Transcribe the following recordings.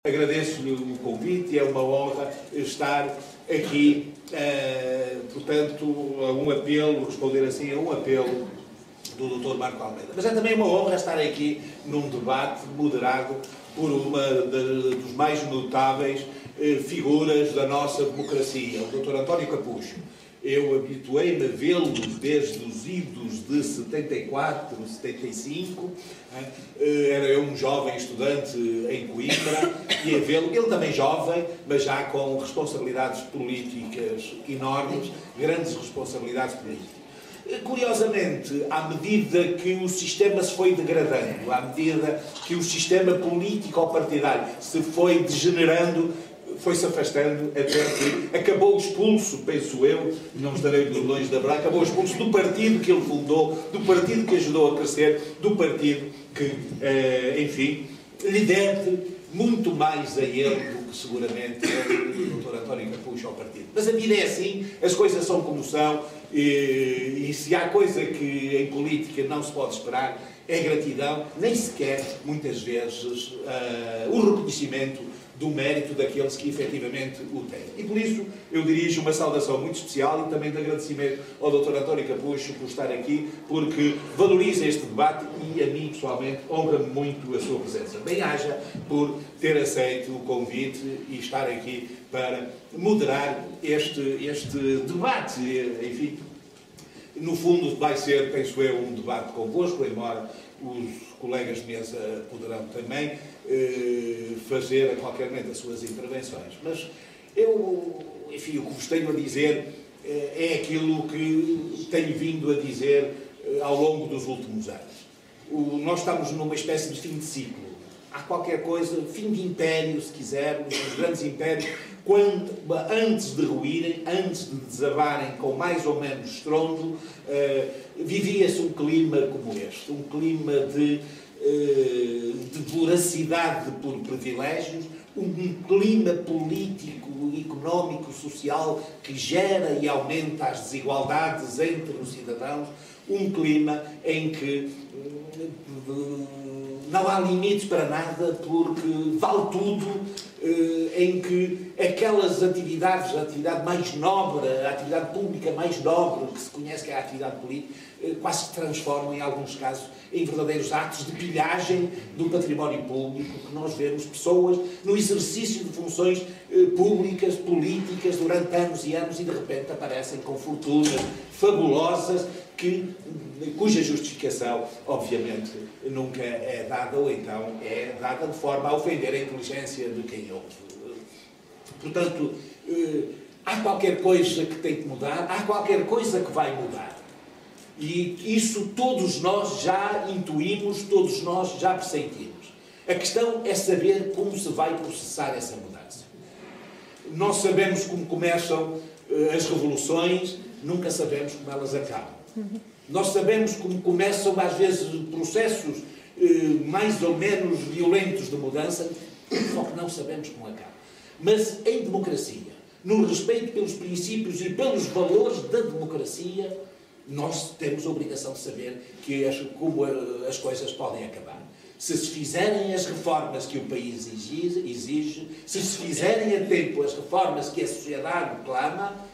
Agradeço-lhe o convite e é uma honra estar aqui, portanto, a um apelo, responder assim a um apelo do Dr. Marco Almeida. Mas é também uma honra estar aqui num debate moderado por uma dos mais notáveis figuras da nossa democracia, o Dr. António Capucho. Eu habituei-me a vê-lo desde os idos de 74, 75. Era eu um jovem estudante em Coimbra e a vê-lo, ele também jovem, mas já com responsabilidades políticas enormes, grandes responsabilidades políticas. Curiosamente, à medida que o sistema se foi degradando, à medida que o sistema político-partidário se foi degenerando, foi-se afastando até que acabou o expulso, penso eu, não estarei muito longe da verdade, acabou o expulso do partido que ele fundou, do partido que ajudou a crescer, do partido que, enfim, lhe deve muito mais a ele do que seguramente o Dr. António Capucho ao partido. Mas a vida é assim, as coisas são como são, e se há coisa que em política não se pode esperar, é gratidão, nem sequer, muitas vezes, o reconhecimento do mérito daqueles que efetivamente o têm. E por isso eu dirijo uma saudação muito especial e também de agradecimento ao Dr. António Capucho por estar aqui, porque valoriza este debate e a mim pessoalmente honra-me muito a sua presença. Bem-haja por ter aceito o convite e estar aqui para moderar este debate. Enfim, no fundo vai ser, penso eu, um debate convosco, embora os colegas de mesa poderão também fazer a qualquer momento as suas intervenções. Mas eu, enfim, o que vos tenho a dizer é aquilo que tenho vindo a dizer ao longo dos últimos anos. Nós estamos numa espécie de fim de ciclo. Há qualquer coisa, fim de império, se quisermos, os grandes impérios, antes de ruírem, antes de desabarem com mais ou menos estrondo, vivia-se um clima como este, um clima de voracidade por privilégios, um clima político, económico, social que gera e aumenta as desigualdades entre os cidadãos, um clima em que não há limites para nada, porque vale tudo, em que aquelas atividades, a atividade mais nobre, a atividade pública mais nobre que se conhece, que é a atividade política, quase se transformam, em alguns casos, em verdadeiros atos de pilhagem do património público, que nós vemos pessoas no exercício de funções públicas, políticas, durante anos e anos, e de repente aparecem com fortunas fabulosas, cuja justificação, obviamente, nunca é dada, ou então é dada de forma a ofender a inteligência de quem ouve. Portanto, há qualquer coisa que tem que mudar, há qualquer coisa que vai mudar. E isso todos nós já intuímos, todos nós já pressentimos. A questão é saber como se vai processar essa mudança. Nós sabemos como começam as revoluções, nunca sabemos como elas acabam. Nós sabemos como começam, às vezes, processos mais ou menos violentos de mudança, só que não sabemos como acabam. Mas em democracia, no respeito pelos princípios e pelos valores da democracia, nós temos a obrigação de saber como as coisas podem acabar. Se se fizerem as reformas que o país exige, se se fizerem a tempo as reformas que a sociedade clama,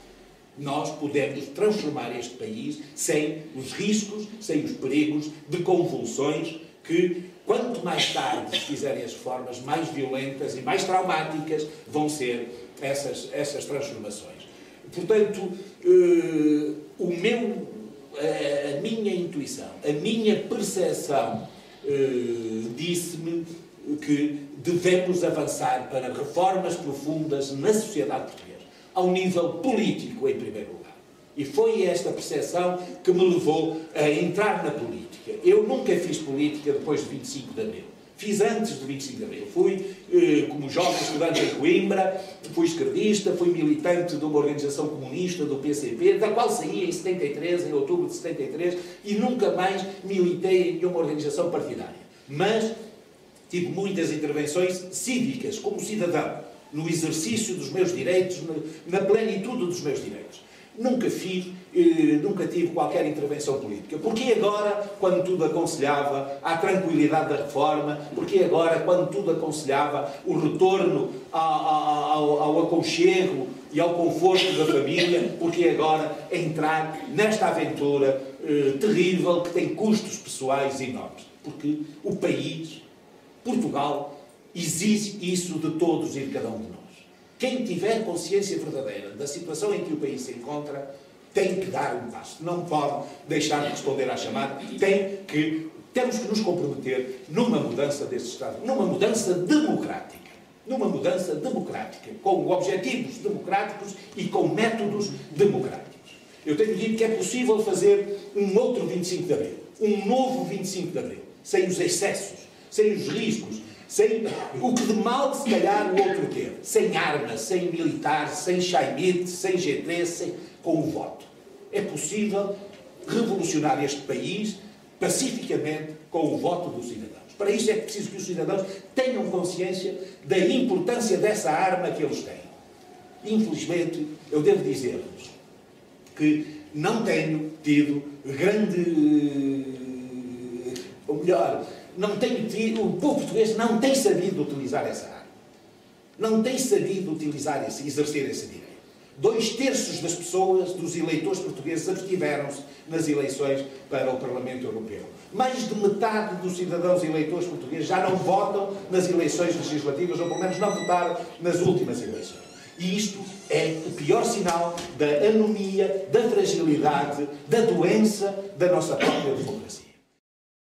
nós podemos transformar este país sem os riscos, sem os perigos de convulsões que, quanto mais tarde se fizerem as reformas, mais violentas e mais traumáticas vão ser essas transformações. Portanto, a minha intuição, a minha percepção disse-me que devemos avançar para reformas profundas na sociedade portuguesa, ao nível político, em primeiro lugar. E foi esta percepção que me levou a entrar na política. Eu nunca fiz política depois de 25 de Abril. Fiz antes de 25 de Abril. Fui, como jovem estudante em Coimbra, fui esquerdista, fui militante de uma organização comunista, do PCP, da qual saí em 73, em outubro de 73, e nunca mais militei em nenhuma organização partidária. Mas tive muitas intervenções cívicas, como cidadão, no exercício dos meus direitos, na plenitude dos meus direitos. nunca fiz, nunca tive qualquer intervenção política. Porquê agora, quando tudo aconselhava a tranquilidade da reforma? Porquê agora, quando tudo aconselhava o retorno ao aconchego e ao conforto da família? Porquê agora entrar nesta aventura terrível que tem custos pessoais enormes? Porque o país, Portugal, exige isso de todos e de cada um de nós. Quem tiver consciência verdadeira da situação em que o país se encontra, tem que dar um passo. Não pode deixar de responder à chamada. Temos que nos comprometer numa mudança deste Estado, numa mudança democrática. Numa mudança democrática, com objetivos democráticos e com métodos democráticos. Eu tenho dito que é possível fazer um outro 25 de Abril, um novo 25 de Abril, sem os excessos, sem os riscos, sem o que de mal se calhar o outro teve, sem armas, sem militares, sem Chaimite, sem G3, com o voto. É possível revolucionar este país pacificamente com o voto dos cidadãos. Para isso é preciso que os cidadãos tenham consciência da importância dessa arma que eles têm. Infelizmente, eu devo dizer-vos que não tenho tido o povo português não tem sabido utilizar essa arma. Não tem sabido exercer esse direito. 2/3 das pessoas, dos eleitores portugueses, abstiveram-se nas eleições para o Parlamento Europeu. Mais de metade dos cidadãos eleitores portugueses já não votam nas eleições legislativas, ou pelo menos não votaram nas últimas eleições. E isto é o pior sinal da anomia, da fragilidade, da doença da nossa própria democracia.